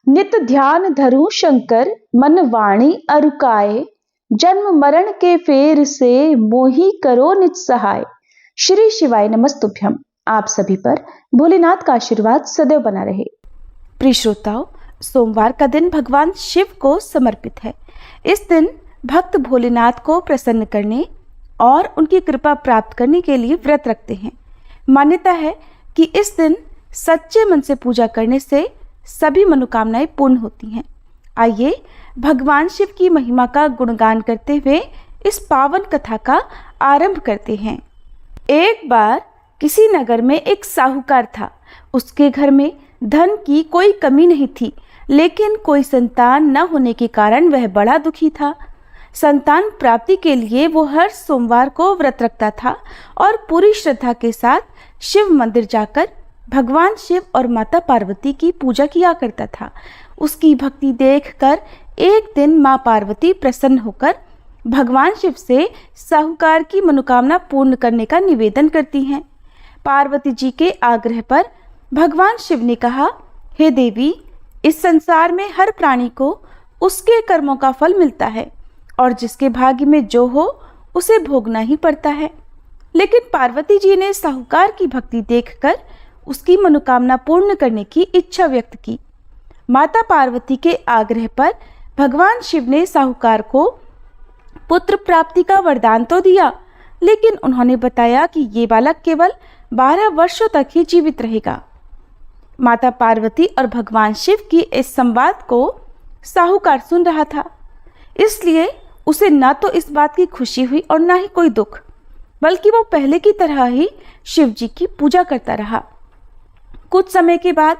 नित ध्यान धरू शंकर मन वाणी अरुकाए, जन्म मरण के फेर से मोही करो निज सहाय। श्री शिवाय नमस्तुभ्यम। आप सभी पर भोलेनाथ का आशीर्वाद सदैव बना रहे। प्रिय श्रोताओं, सोमवार का दिन भगवान शिव को समर्पित है। इस दिन भक्त भोलेनाथ को प्रसन्न करने और उनकी कृपा प्राप्त करने के लिए व्रत रखते हैं। मान्यता है कि इस दिन सच्चे मन से पूजा करने से सभी मनोकामनाएं पूर्ण होती हैं। आइए भगवान शिव की महिमा का गुणगान करते हुए इस पावन कथा का आरंभ करते हैं। एक बार किसी नगर में एक साहूकार था। उसके घर में धन की कोई कमी नहीं थी, लेकिन कोई संतान न होने के कारण वह बड़ा दुखी था। संतान प्राप्ति के लिए वो हर सोमवार को व्रत रखता था और पूरी श्रद्धा के साथ शिव मंदिर जाकर भगवान शिव और माता पार्वती की पूजा किया करता था। उसकी भक्ति देखकर एक दिन माँ पार्वती प्रसन्न होकर भगवान शिव से साहूकार की मनोकामना पूर्ण करने का निवेदन करती हैं। पार्वती जी के आग्रह पर भगवान शिव ने कहा, हे देवी, इस संसार में हर प्राणी को उसके कर्मों का फल मिलता है और जिसके भाग्य में जो हो उसे भोगना ही पड़ता है। लेकिन पार्वती जी ने साहूकार की भक्ति देखकर उसकी मनोकामना पूर्ण करने की इच्छा व्यक्त की। माता पार्वती के आग्रह पर भगवान शिव ने साहूकार को पुत्र प्राप्ति का वरदान तो दिया, लेकिन उन्होंने बताया कि ये बालक केवल 12 वर्षों तक ही जीवित रहेगा। माता पार्वती और भगवान शिव की इस संवाद को साहूकार सुन रहा था, इसलिए उसे न तो इस बात की खुशी हुई और न ही कोई दुख, बल्कि वो पहले की तरह ही शिव जी की पूजा करता रहा। कुछ समय के बाद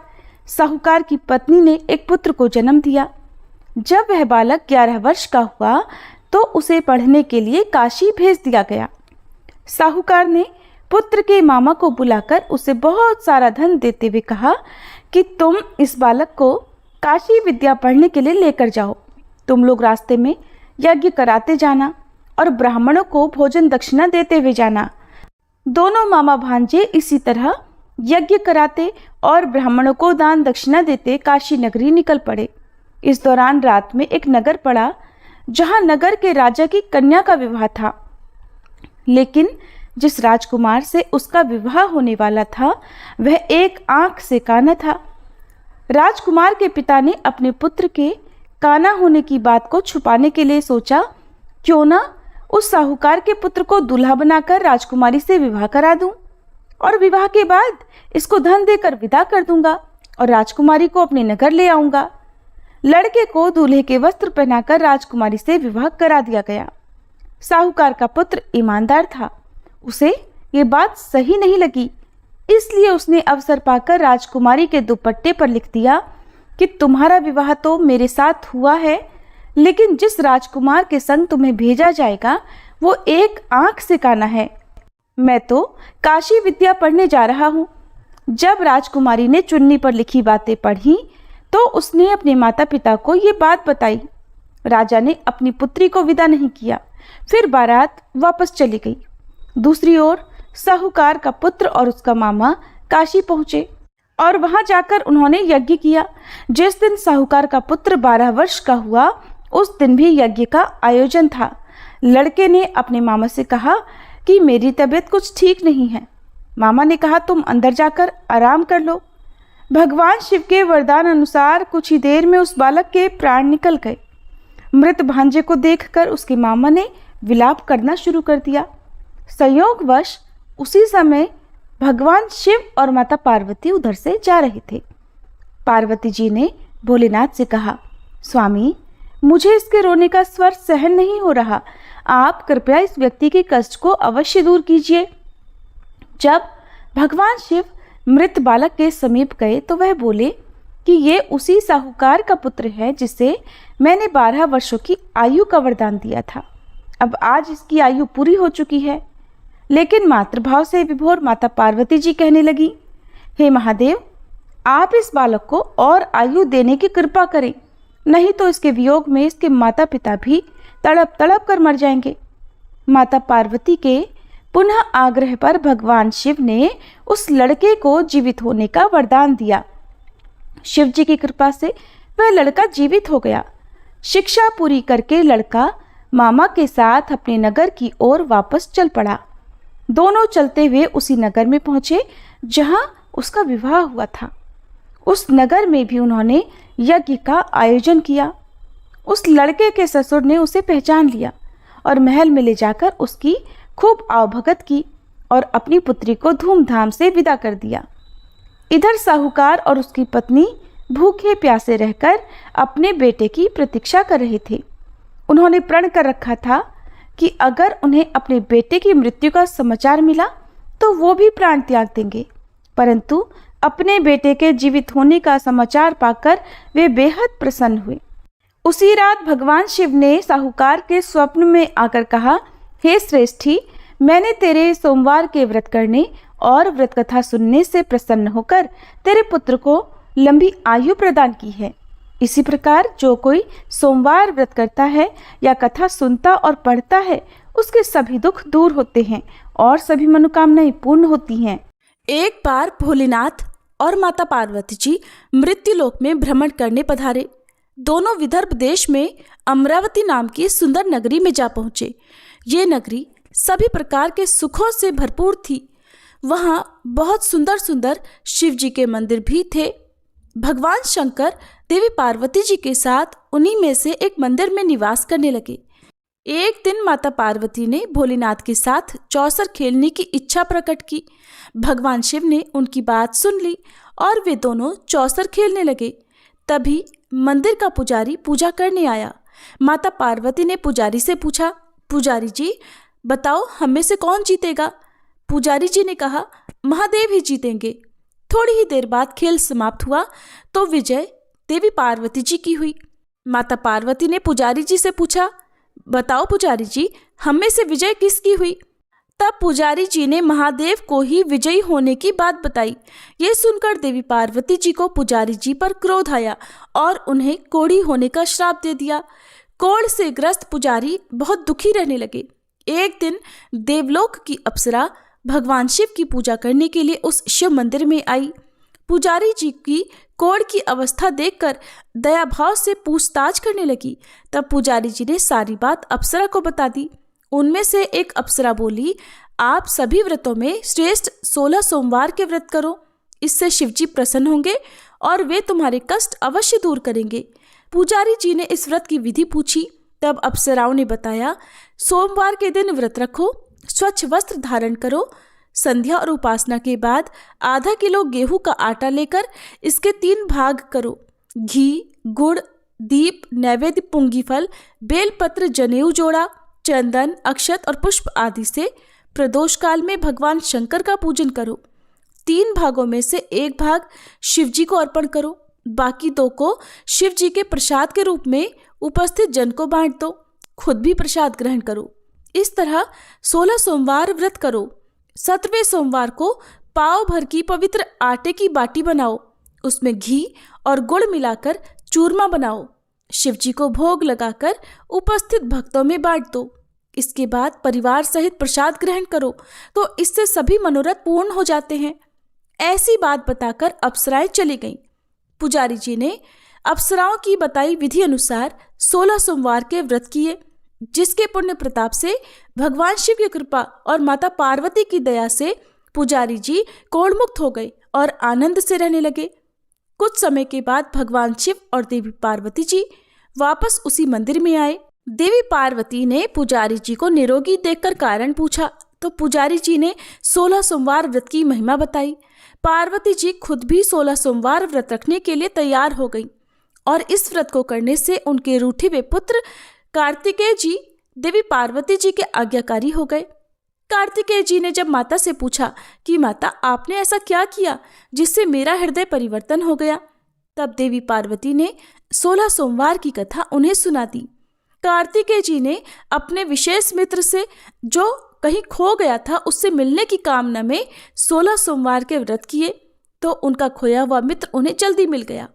साहूकार की पत्नी ने एक पुत्र को जन्म दिया। जब वह बालक 11 वर्ष का हुआ तो उसे पढ़ने के लिए काशी भेज दिया गया। साहूकार ने पुत्र के मामा को बुलाकर उसे बहुत सारा धन देते हुए कहा कि तुम इस बालक को काशी विद्या पढ़ने के लिए लेकर जाओ। तुम लोग रास्ते में यज्ञ कराते जाना और ब्राह्मणों को भोजन दक्षिणा देते हुए जाना। दोनों मामा भांजे इसी तरह यज्ञ कराते और ब्राह्मणों को दान दक्षिणा देते काशी नगरी निकल पड़े। इस दौरान रात में एक नगर पड़ा जहां नगर के राजा की कन्या का विवाह था, लेकिन जिस राजकुमार से उसका विवाह होने वाला था वह एक आंख से काना था। राजकुमार के पिता ने अपने पुत्र के काना होने की बात को छुपाने के लिए सोचा, क्यों ना उस साहूकार के पुत्र को दूल्हा बनाकर राजकुमारी से विवाह करा दूं और विवाह के बाद इसको धन देकर विदा कर दूंगा और राजकुमारी को अपने नगर ले आऊंगा। लड़के को दूल्हे के वस्त्र पहनाकर राजकुमारी से विवाह करा दिया गया। साहूकार का पुत्र ईमानदार था, उसे ये बात सही नहीं लगी, इसलिए उसने अवसर पाकर राजकुमारी के दुपट्टे पर लिख दिया कि तुम्हारा विवाह तो मेरे साथ हुआ है, लेकिन जिस राजकुमार के संग तुम्हें भेजा जाएगा वो एक आंख से काना है। मैं तो काशी विद्या पढ़ने जा रहा हूँ। जब राजकुमारी ने चुन्नी पर लिखी बातें पढ़ी तो उसने अपने माता पिता को ये बात बताई। राजा ने अपनी पुत्री को विदा नहीं किया, फिर बारात वापस चली गई। दूसरी ओर साहूकार का पुत्र और उसका मामा काशी पहुंचे और वहां जाकर उन्होंने यज्ञ किया। जिस दिन साहूकार का पुत्र 12 वर्ष का हुआ उस दिन भी यज्ञ का आयोजन था। लड़के ने अपने मामा से कहा कि मेरी तबीयत कुछ ठीक नहीं है। मामा ने कहा, तुम अंदर जाकर आराम कर लो। भगवान शिव के वरदान अनुसार कुछ ही देर में उस बालक के प्राण निकल गए। मृत भांजे को देखकर उसके मामा ने विलाप करना शुरू कर दिया। संयोगवश उसी समय भगवान शिव और माता पार्वती उधर से जा रहे थे। पार्वती जी ने भोलेनाथ से कहा, स्वामी, मुझे इसके रोने का स्वर सहन नहीं हो रहा, आप कृपया इस व्यक्ति के कष्ट को अवश्य दूर कीजिए। जब भगवान शिव मृत बालक के समीप गए तो वह बोले कि ये उसी साहूकार का पुत्र है जिसे मैंने 12 वर्षों की आयु का वरदान दिया था। अब आज इसकी आयु पूरी हो चुकी है। लेकिन मातृभाव से विभोर माता पार्वती जी कहने लगी, हे महादेव, आप इस बालक को और आयु देने की कृपा करें, नहीं तो इसके वियोग में इसके माता पिता भी तड़प तड़प कर मर जाएंगे। माता पार्वती के पुनः आग्रह पर भगवान शिव ने उस लड़के को जीवित होने का वरदान दिया। शिव जी की कृपा से वह लड़का जीवित हो गया। शिक्षा पूरी करके लड़का मामा के साथ अपने नगर की ओर वापस चल पड़ा। दोनों चलते हुए उसी नगर में पहुंचे जहां उसका विवाह हुआ था। उस नगर में भी उन्होंने यज्ञ का आयोजन किया। उस लड़के के ससुर ने उसे पहचान लिया और महल में ले जाकर उसकी खूब आवभगत की और अपनी पुत्री को धूमधाम से विदा कर दिया। इधर साहूकार और उसकी पत्नी भूखे प्यासे रहकर अपने बेटे की प्रतीक्षा कर रहे थे। उन्होंने प्रण कर रखा था कि अगर उन्हें अपने बेटे की मृत्यु का समाचार मिला तो वो भी प्राण त्याग देंगे, परंतु अपने बेटे के जीवित होने का समाचार पाकर वे बेहद प्रसन्न हुए। उसी रात भगवान शिव ने साहूकार के स्वप्न में आकर कहा, हे श्रेष्ठी, मैंने तेरे सोमवार के व्रत करने और व्रत कथा सुनने से प्रसन्न होकर तेरे पुत्र को लंबी आयु प्रदान की है। इसी प्रकार जो कोई सोमवार व्रत करता है या कथा सुनता और पढ़ता है, उसके सभी दुख दूर होते हैं और सभी मनोकामनाएं पूर्ण होती हैं। एक बार भोलेनाथ और माता पार्वती जी मृत्युलोक में भ्रमण करने पधारे। दोनों विदर्भ देश में अमरावती नाम की सुंदर नगरी में जा पहुंचे। ये नगरी सभी प्रकार के सुखों से भरपूर थी। वहां बहुत सुंदर सुंदर शिव जी के मंदिर भी थे। भगवान शंकर देवी पार्वती जी के साथ उन्हीं में से एक मंदिर में निवास करने लगे। एक दिन माता पार्वती ने भोलेनाथ के साथ चौसर खेलने की इच्छा प्रकट की। भगवान शिव ने उनकी बात सुन ली और वे दोनों चौसर खेलने लगे। तभी मंदिर का पुजारी पूजा करने आया। माता पार्वती ने पुजारी से पूछा, पुजारी जी बताओ हम में से कौन जीतेगा? पुजारी जी ने कहा, महादेव ही जीतेंगे। थोड़ी ही देर बाद खेल समाप्त हुआ तो विजय देवी पार्वती जी की हुई। माता पार्वती ने पुजारी जी से पूछा, बताओ पुजारी जी हम में से विजय किसकी हुई? तब पुजारी जी ने महादेव को ही विजयी होने की बात बताई। ये सुनकर देवी पार्वती जी को पुजारी जी पर क्रोध आया और उन्हें कोढ़ी होने का श्राप दे दिया। कोढ़ से ग्रस्त पुजारी बहुत दुखी रहने लगे। एक दिन देवलोक की अप्सरा भगवान शिव की पूजा करने के लिए उस शिव मंदिर में आई। पुजारी जी की कोढ़ की अवस्था देखकर दया भाव से पूछताछ करने लगी। तब पुजारी जी ने सारी बात अप्सरा को बता दी। उनमें से एक अप्सरा बोली, आप सभी व्रतों में श्रेष्ठ 16 सोमवार के व्रत करो, इससे शिवजी प्रसन्न होंगे और वे तुम्हारे कष्ट अवश्य दूर करेंगे। पुजारी जी ने इस व्रत की विधि पूछी। तब अप्सराओं ने बताया, सोमवार के दिन व्रत रखो, स्वच्छ वस्त्र धारण करो, संध्या और उपासना के बाद आधा किलो गेहूं का आटा लेकर इसके 3 भाग करो। घी, गुड़, दीप, नैवेद्य, पुंगी फल, बेलपत्र, जनेऊ जोड़ा, चंदन, अक्षत और पुष्प आदि से प्रदोष काल में भगवान शंकर का पूजन करो। 3 भागों में से 1 भाग शिव जी को अर्पण करो, बाकी 2 को शिव जी के प्रसाद के रूप में उपस्थित जन को बांट दो, खुद भी प्रसाद ग्रहण करो। इस तरह 16 सोमवार व्रत करो। 17वें सोमवार को पाव भर की पवित्र आटे की बाटी बनाओ, उसमें घी और गुड़ मिलाकर चूरमा बनाओ, शिव जी को भोग लगाकर उपस्थित भक्तों में बांट दो। इसके बाद परिवार सहित प्रसाद ग्रहण करो तो इससे सभी मनोरथ पूर्ण हो जाते हैं। ऐसी बात बताकर अप्सराएं चली गईं। पुजारी जी ने अप्सराओं की बताई विधि अनुसार 16 सोमवार के व्रत किए, जिसके पुण्य प्रताप से भगवान शिव की कृपा और माता पार्वती की दया से पुजारी जी कोढ़मुक्त हो गए और आनंद से रहने लगे। कुछ समय के बाद भगवान शिव और देवी पार्वती जी वापस उसी मंदिर में आए। देवी पार्वती ने पुजारी जी को निरोगी देखकर कारण पूछा तो पुजारी जी ने 16 सोमवार व्रत की महिमा बताई। पार्वती जी खुद भी 16 सोमवार व्रत रखने के लिए तैयार हो गई और इस व्रत को करने से उनके रूठे हुए पुत्र कार्तिकेय जी देवी पार्वती जी के आज्ञाकारी हो गए। कार्तिकेय जी ने जब माता से पूछा कि माता आपने ऐसा क्या किया जिससे मेरा हृदय परिवर्तन हो गया, तब देवी पार्वती ने 16 सोमवार की कथा उन्हें सुना दी। कार्तिकेय जी ने अपने विशेष मित्र से जो कहीं खो गया था उससे मिलने की कामना में 16 सोमवार के व्रत किए तो उनका खोया हुआ मित्र उन्हें जल्दी मिल गया।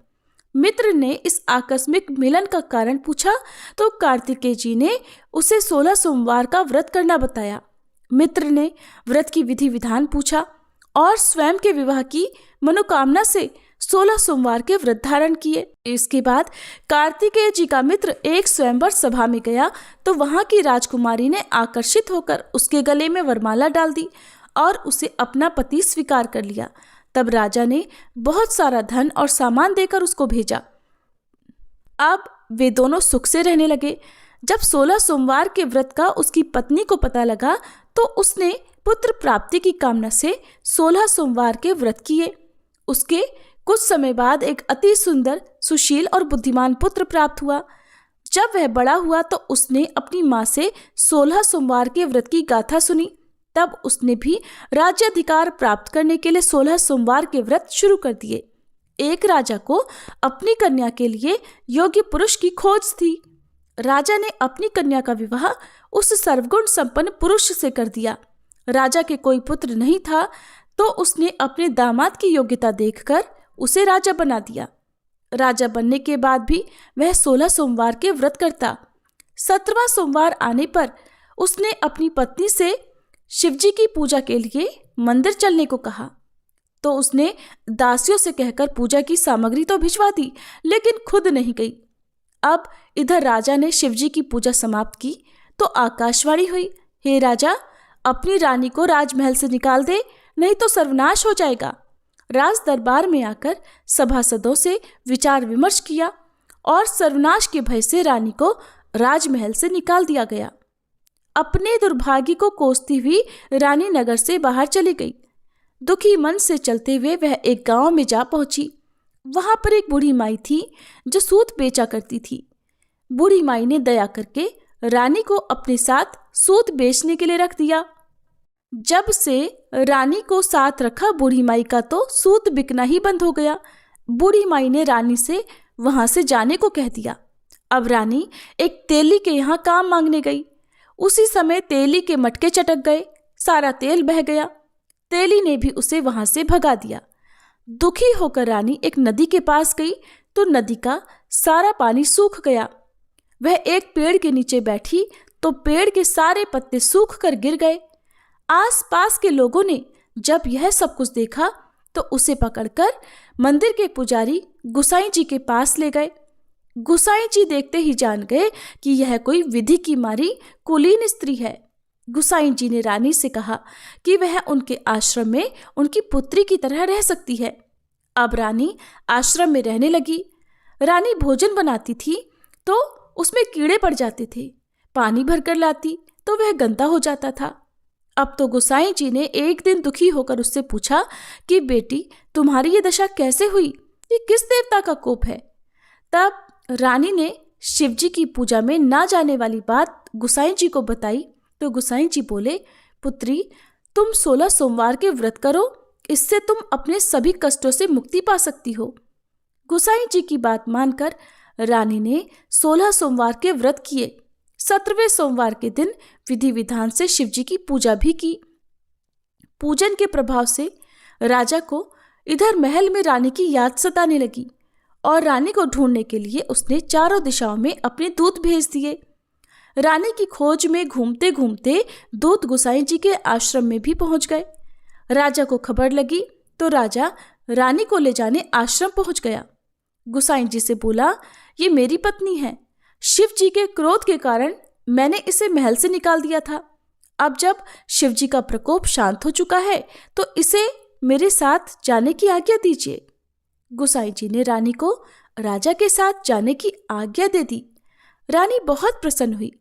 मित्र ने इस आकस्मिक मिलन का कारण पूछा तो कार्तिकेय जी ने उसे 16 सोमवार का व्रत करना बताया। मित्र ने व्रत की विधि विधान पूछा और स्वयं के विवाह की मनोकामना से 16 सोमवार के व्रत धारण किए। इसके बाद कार्तिकेय जी का मित्र एक स्वयंवर सभा में गया तो वहां की राजकुमारी ने आकर्षित होकर उसके गले में वरमाला डाल दी और उसे अपना पति स्वीकार कर लिया। तब राजा ने बहुत सारा धन और सामान देकर उसको भेजा। अब वे दोनों सुख से रहने लगे। जब 16 सोमवार के व्रत का उसकी पत्नी को पता लगा तो उसने पुत्र प्राप्ति की कामना से 16 सोमवार के व्रत किए। उसके कुछ समय बाद एक अति सुंदर, सुशील और बुद्धिमान पुत्र प्राप्त हुआ। जब वह बड़ा हुआ तो उसने अपनी माँ से 16 सोमवार के व्रत की गाथा सुनी। तब उसने भी राज्याधिकार प्राप्त करने के लिए 16 सोमवार के व्रत शुरू कर दिए। एक राजा को अपनी कन्या के लिए योग्य पुरुष की खोज थी। राजा ने अपनी कन्या का विवाह उस सर्वगुण संपन्न पुरुष से कर दिया। राजा के कोई पुत्र नहीं था तो उसने अपने दामाद की योग्यता देखकर उसे राजा बना दिया। राजा बनने के बाद भी वह 16 सोमवार के व्रत करता। 17वां सोमवार आने पर उसने अपनी पत्नी से शिवजी की पूजा के लिए मंदिर चलने को कहा तो उसने दासियों से कहकर पूजा की सामग्री तो भिजवा दी, लेकिन खुद नहीं गई। अब इधर राजा ने शिवजी की पूजा समाप्त की तो आकाशवाणी हुई, हे राजा, अपनी रानी को राजमहल से निकाल दे, नहीं तो सर्वनाश हो जाएगा। राज दरबार में आकर सभासदों से विचार विमर्श किया और सर्वनाश के भय से रानी को राजमहल से निकाल दिया गया। अपने दुर्भाग्य को कोसती हुई रानी नगर से बाहर चली गई। दुखी मन से चलते हुए वह एक गांव में जा पहुंची। वहां पर एक बूढ़ी माई थी जो सूत बेचा करती थी। बूढ़ी माई ने दया करके रानी को अपने साथ सूत बेचने के लिए रख दिया। जब से रानी को साथ रखा, बूढ़ी माई का तो सूत बिकना ही बंद हो गया। बूढ़ी माई ने रानी से वहां से जाने को कह दिया। अब रानी एक तेली के यहाँ काम मांगने गई। उसी समय तेली के मटके चटक गए, सारा तेल बह गया। तेली ने भी उसे वहां से भगा दिया। दुखी होकर रानी एक नदी के पास गई तो नदी का सारा पानी सूख गया। वह एक पेड़ के नीचे बैठी तो पेड़ के सारे पत्ते सूख कर गिर गए। आसपास के लोगों ने जब यह सब कुछ देखा तो उसे पकड़कर मंदिर के पुजारी गुसाई जी के पास ले गए। गुसाई जी देखते ही जान गए कि यह कोई विधि की मारी कुलीन स्त्री है। गुसाई जी ने रानी से कहा कि वह उनके आश्रम में उनकी पुत्री की तरह रह सकती है। अब रानी आश्रम में रहने लगी। रानी भोजन बनाती थी तो उसमें कीड़े पड़ जाते थे। पानी भरकर लाती तो वह गंदा हो जाता था। अब तो गुसाई जी ने एक दिन दुखी होकर उससे पूछा कि बेटी, तुम्हारी ये दशा कैसे हुई? ये किस देवता का कोप है? तब रानी ने शिवजी की पूजा में ना जाने वाली बात गुसाई जी को बताई तो गुसाई जी बोले, पुत्री, तुम 16 सोमवार के व्रत करो, इससे तुम अपने सभी कष्टों से मुक्ति पा सकती हो। गुसाई जी की बात मानकर रानी ने 16 सोमवार के व्रत किए। 17वें सोमवार के दिन विधि विधान से शिवजी की पूजा भी की। पूजन के प्रभाव से राजा को इधर महल में रानी की याद सताने लगी और रानी को ढूंढने के लिए उसने चारों दिशाओं में अपने दूत भेज दिए। रानी की खोज में घूमते घूमते दूत गुसाई जी के आश्रम में भी पहुंच गए। राजा को खबर लगी तो राजा रानी को ले जाने आश्रम पहुंच गया। गुसाई जी से बोला, ये मेरी पत्नी है। शिव जी के क्रोध के कारण मैंने इसे महल से निकाल दिया था। अब जब शिव जी का प्रकोप शांत हो चुका है तो इसे मेरे साथ जाने की आज्ञा दीजिए। गुसाई जी ने रानी को राजा के साथ जाने की आज्ञा दे दी। रानी बहुत प्रसन्न हुई।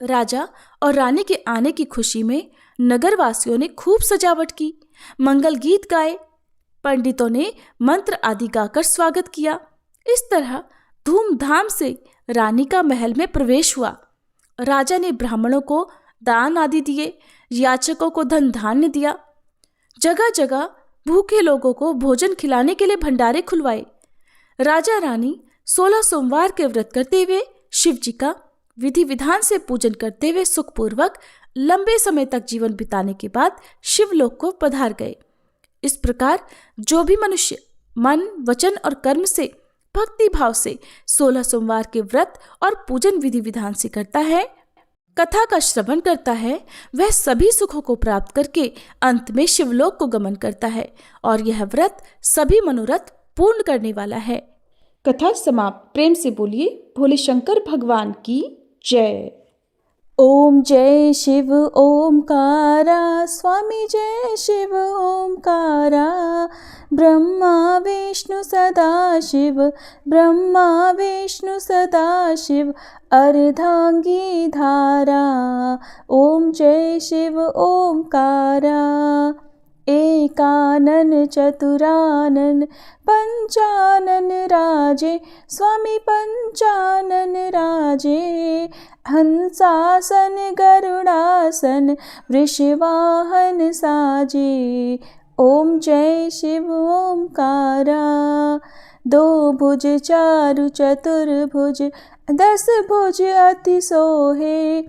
राजा और रानी के आने की खुशी में नगरवासियों ने खूब सजावट की, मंगल गीत गाए, पंडितों ने मंत्र आदि गाकर स्वागत किया। इस तरह धूमधाम से रानी का महल में प्रवेश हुआ। राजा ने ब्राह्मणों को दान आदि दिए, याचकों को धन धान्य दिया। जगह जगह भूखे लोगों को भोजन खिलाने के लिए भंडारे खुलवाए। राजा रानी 16 सोमवार के व्रत करते हुए शिव जी का विधि विधान से पूजन करते हुए सुखपूर्वक लंबे समय तक जीवन बिताने के बाद शिवलोक को पधार गए। इस प्रकार जो भी मनुष्य मन, वचन और कर्म से भक्ति भाव से 16 सोमवार के व्रत और पूजन विधि विधान से करता है, कथा का श्रवण करता है, वह सभी सुखों को प्राप्त करके अंत में शिवलोक को गमन करता है और यह व्रत सभी मनोरथ पूर्ण करने वाला है। कथा समाप्त। प्रेम से बोलिए भोले शंकर भगवान की जय। ओम जय शिव ओमकारा, स्वामी जय शिव ओमकारा। ब्रह्मा विष्णु सदाशिव, ब्रह्मा विष्णु सदाशिव, अर्धांगी धारा। ओम जय शिव ओमकारा। एकानन चतुरानन पंचानन राजे, स्वामी पंचानन राजे। हंसासन गरुड़ासन वृषवाहन साजे। ओम जय शिव ओमकारा। दो भुज चारु चतुर्भुज, 10 भुज अति सोहे,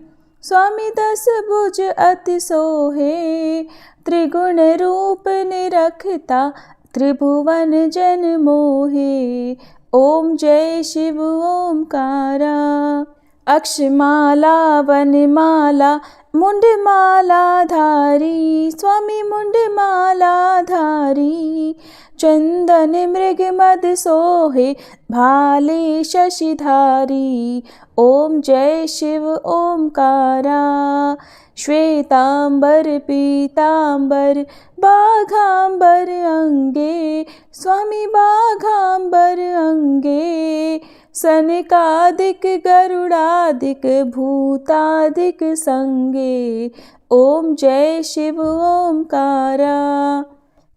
स्वामी 10 भुज अति सोहे। त्रिगुण रूप निरखता, त्रिभुवन जन मोहे। ओम जय शिव ओमकारा। अक्षमाला वनमाला मुंडमाला धारी, स्वामी मुंडमाला धारी। चंदन मृग मद सोहे, भाले शशिधारी। ओम जय शिव ओमकारा। श्वेतांबर पीतांबर बाघांबर अंगे, स्वामी बाघांबर अंगे। सनकादिक गरुड़ादिक भूतादिक संगे। ओम जय शिव ओमकारा।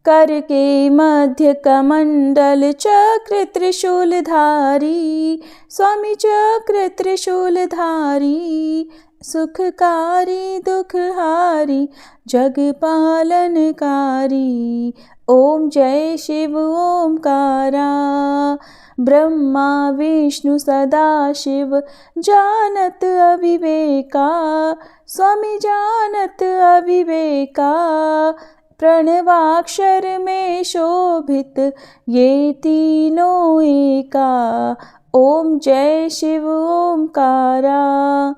कर के मध्य कमंडल चक्र त्रिशूलधारी, स्वामी चक्र त्रिशूलधारी। सुखकारी दुखहारी जग पालनकारी। ओम जय शिव ओमकारा। ब्रह्मा विष्णु सदाशिव जानत अविवेका, स्वामी जानत अविवेका। प्रणवाक्षर में शोभित ये तीनों एका। ओम जय शिव ओमकारा।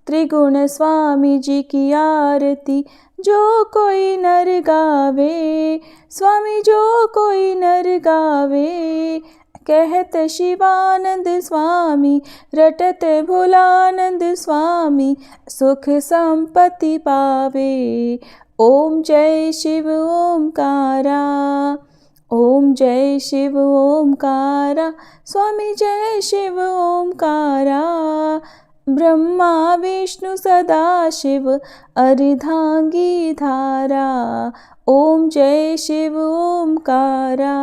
त्रिगुण स्वामी जी की आरती जो कोई नर गावे, स्वामी जो कोई नर गावे। कहत शिवानंद स्वामी, रटत भोलानंद स्वामी, सुख संपत्ति पावे। ओम जय शिव ओमकारा। ओम जय शिव ओमकारा, स्वामी जय शिव ओमकारा। ब्रह्मा विष्णु सदाशिव अर्धांगी धारा। ओम जय शिव ओमकारा।